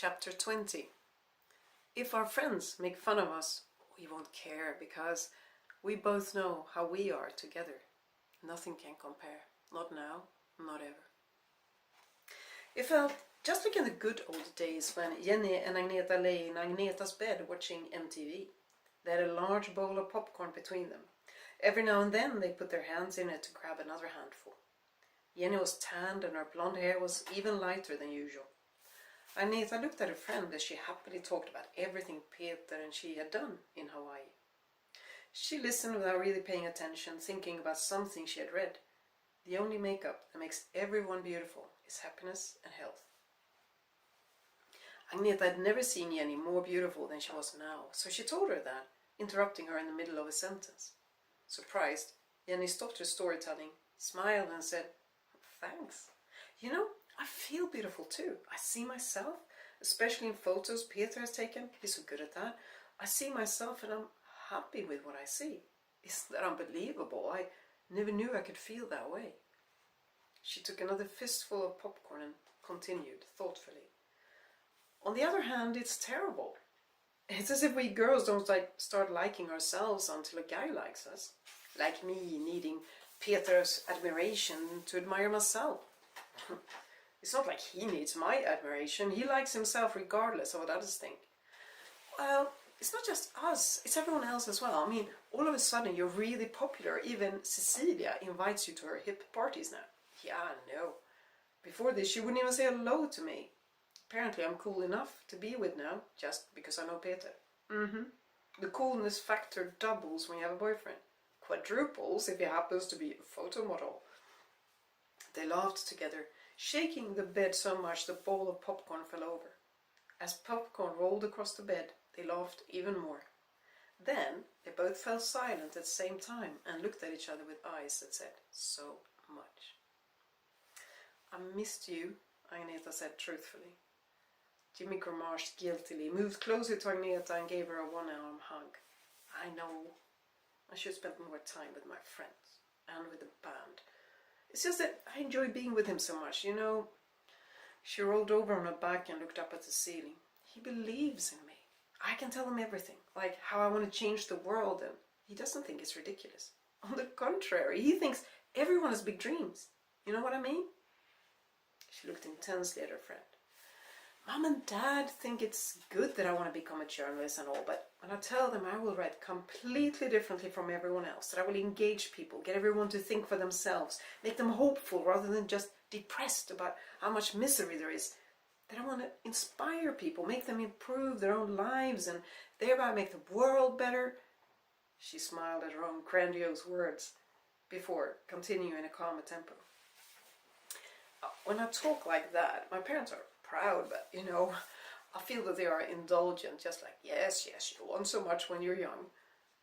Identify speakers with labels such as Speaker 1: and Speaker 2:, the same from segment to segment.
Speaker 1: Chapter 20. If our friends make fun of us, we won't care because we both know how we are together. Nothing can compare. Not now, not ever. It felt just like in the good old days when Jenny and Agneta lay in Agneta's bed watching MTV. They had a large bowl of popcorn between them. Every now and then they put their hands in it to grab another handful. Jenny was tanned and her blonde hair was even lighter than usual. Agneta looked at her friend as she happily talked about everything Peter and she had done in Hawaii. She listened without really paying attention, thinking about something she had read. The only makeup that makes everyone beautiful is happiness and health. Agneta had never seen Jenny more beautiful than she was now, so she told her that, interrupting her in the middle of a sentence. Surprised, Jenny stopped her storytelling, smiled and said, "Thanks. You know, I feel beautiful too. I see myself, especially in photos Peter has taken. He's so good at that. I see myself and I'm happy with what I see. Isn't that unbelievable? I never knew I could feel that way." She took another fistful of popcorn and continued thoughtfully. "On the other hand, it's terrible. It's as if we girls don't start liking ourselves until a guy likes us. Like me needing Peter's admiration to admire myself. It's not like he needs my admiration. He likes himself regardless of what others think. Well, it's not just us, it's everyone else as well. I mean, all of a sudden you're really popular. Even Cecilia invites you to her hip parties now. Yeah, I know. Before this, she wouldn't even say hello to me. Apparently I'm cool enough to be with now, just because I know Peter. The coolness factor doubles when you have a boyfriend. Quadruples if he happens to be a photo model." They laughed together, shaking the bed so much the bowl of popcorn fell over. As popcorn rolled across the bed, they laughed even more. Then they both fell silent at the same time and looked at each other with eyes that said so much. "I missed you," Agneta said truthfully. Jimmy grimaced guiltily, moved closer to Agneta and gave her a one-arm hug. "I know. I should spend more time with my friends and with the band. It's just that I enjoy being with him so much, you know." She rolled over on her back and looked up at the ceiling. "He believes in me. I can tell him everything, like how I want to change the world, and he doesn't think it's ridiculous. On the contrary, he thinks everyone has big dreams. You know what I mean?" She looked intensely at her friend. "Mom and Dad think it's good that I want to become a journalist and all, but when I tell them I will write completely differently from everyone else, that I will engage people, get everyone to think for themselves, make them hopeful rather than just depressed about how much misery there is, that I want to inspire people, make them improve their own lives and thereby make the world better." She smiled at her own grandiose words before continuing in a calmer tempo. "When I talk like that, my parents are proud, but, you know, I feel that they are indulgent, just like, yes, you want so much when you're young.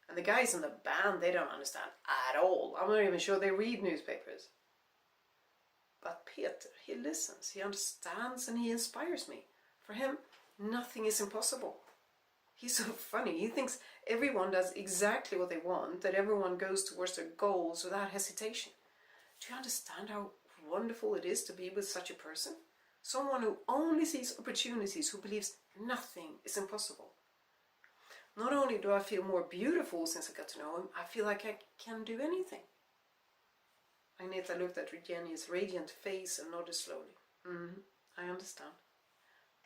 Speaker 1: And the guys in the band, they don't understand at all. I'm not even sure they read newspapers. But Peter, he listens, he understands, and he inspires me. For him, nothing is impossible. He's so funny. He thinks everyone does exactly what they want, that everyone goes towards their goals without hesitation. Do you understand how wonderful it is to be with such a person? Someone who only sees opportunities, who believes nothing is impossible. Not only do I feel more beautiful since I got to know him, I feel like I can do anything." Agneta looked at Jenny's radiant face and nodded slowly. "I understand.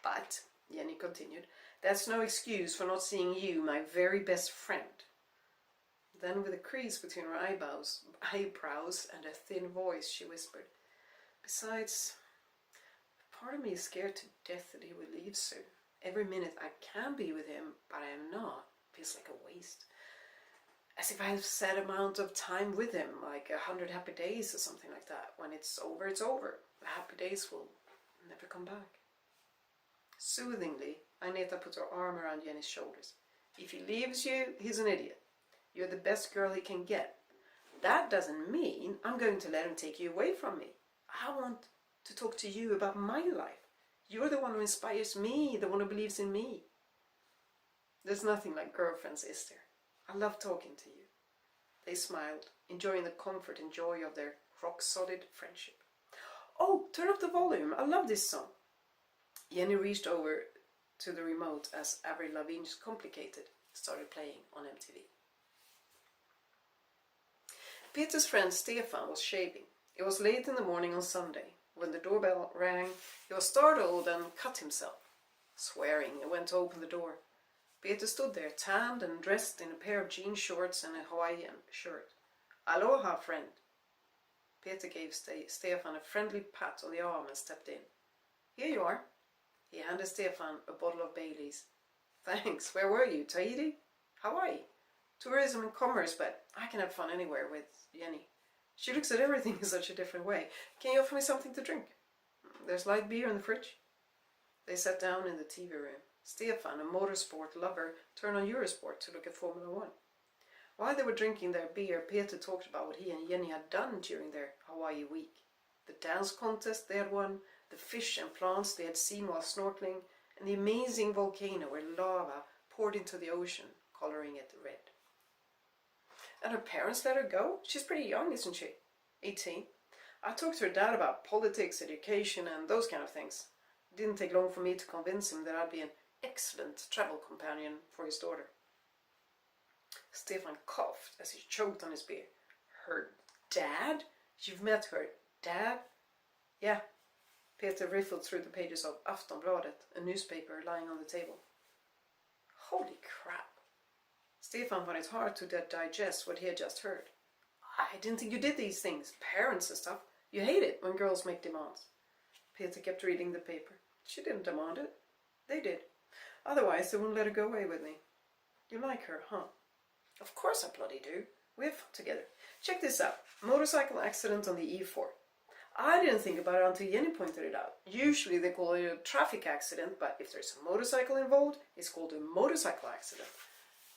Speaker 1: But," Jenny continued, "that's no excuse for not seeing you, my very best friend." Then with a crease between her eyebrows and a thin voice, she whispered, "Besides, part of me is scared to death that he will leave soon. Every minute I can be with him, but I am not, feels like a waste. As if I have a set amount of time with him, like 100 happy days or something like that. When it's over, it's over. The happy days will never come back." Soothingly, Agneta put her arm around Jenny's shoulders. "If he leaves you, he's an idiot. You're the best girl he can get. That doesn't mean I'm going to let him take you away from me. I want to talk to you about my life. You're the one who inspires me, the one who believes in me. There's nothing like girlfriends, is there? I love talking to you." They smiled, enjoying the comfort and joy of their rock-solid friendship. "Oh, turn up the volume. I love this song." Jenny reached over to the remote as Avril Lavigne's Complicated started playing on MTV. Peter's friend Stefan was shaving. It was late in the morning on Sunday. When the doorbell rang, he was startled and cut himself. Swearing, he went to open the door. Peter stood there, tanned and dressed in a pair of jean shorts and a Hawaiian shirt. Aloha, friend. Peter gave Stefan a friendly pat on the arm and stepped in. Here you are. He handed Stefan a bottle of Bailey's. Thanks. Where were you? Tahiti? Hawaii? Tourism and commerce, but I can have fun anywhere with Jenny. She looks at everything in such a different way. Can you offer me something to drink? There's light beer in the fridge. They sat down in the TV room. Stefan, a motorsport lover, turned on Eurosport to look at Formula 1. While they were drinking their beer, Peter talked about what he and Jenny had done during their Hawaii week. The dance contest they had won, the fish and plants they had seen while snorkeling, and the amazing volcano where lava poured into the ocean, coloring it red. And her parents let her go? She's pretty young, isn't she? 18. I talked to her dad about politics, education, and those kind of things. It didn't take long for me to convince him that I'd be an excellent travel companion for his daughter. Stefan coughed as he choked on his beer. Her dad? You've met her dad? Yeah. Peter riffled through the pages of Aftonbladet, a newspaper lying on the table. Holy crap. Stefan found it hard to digest what he had just heard. I didn't think you did these things, parents and stuff. You hate it when girls make demands. Peter kept reading the paper. She didn't demand it. They did. Otherwise, they wouldn't let her go away with me. You like her, huh? Of course I bloody do. We have fun together. Check this out. Motorcycle accident on the E4. I didn't think about it until Jenny pointed it out. Usually they call it a traffic accident, but if there's a motorcycle involved, it's called a motorcycle accident.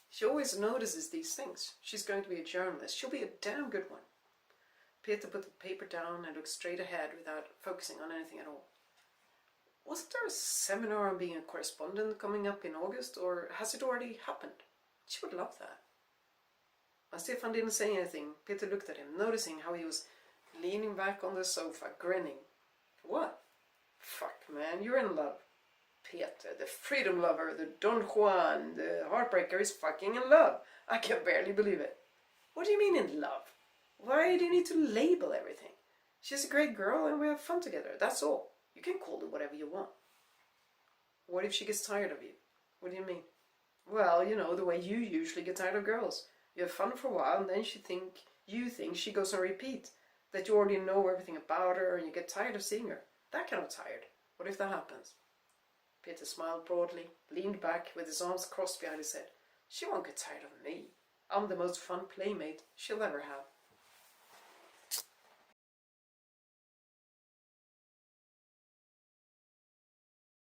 Speaker 1: She always notices these things. She's going to be a journalist. She'll be a damn good one. Peter put the paper down and looked straight ahead without focusing on anything at all. Wasn't there a seminar on being a correspondent coming up in August, or has it already happened? She would love that. When Stefan didn't say anything, Peter looked at him, noticing how he was leaning back on the sofa, grinning. What? Fuck, man, you're in love. Peter, the freedom lover, the Don Juan, the heartbreaker is fucking in love. I can barely believe it. What do you mean in love? Why do you need to label everything? She's a great girl and we have fun together, that's all. You can call her whatever you want. What if she gets tired of you? What do you mean? Well, you know, the way you usually get tired of girls. You have fun for a while and then you think she goes on repeat. That you already know everything about her and you get tired of seeing her. That kind of tired. What if that happens? Peter smiled broadly, leaned back with his arms crossed behind his head. She won't get tired of me. I'm the most fun playmate she'll ever have.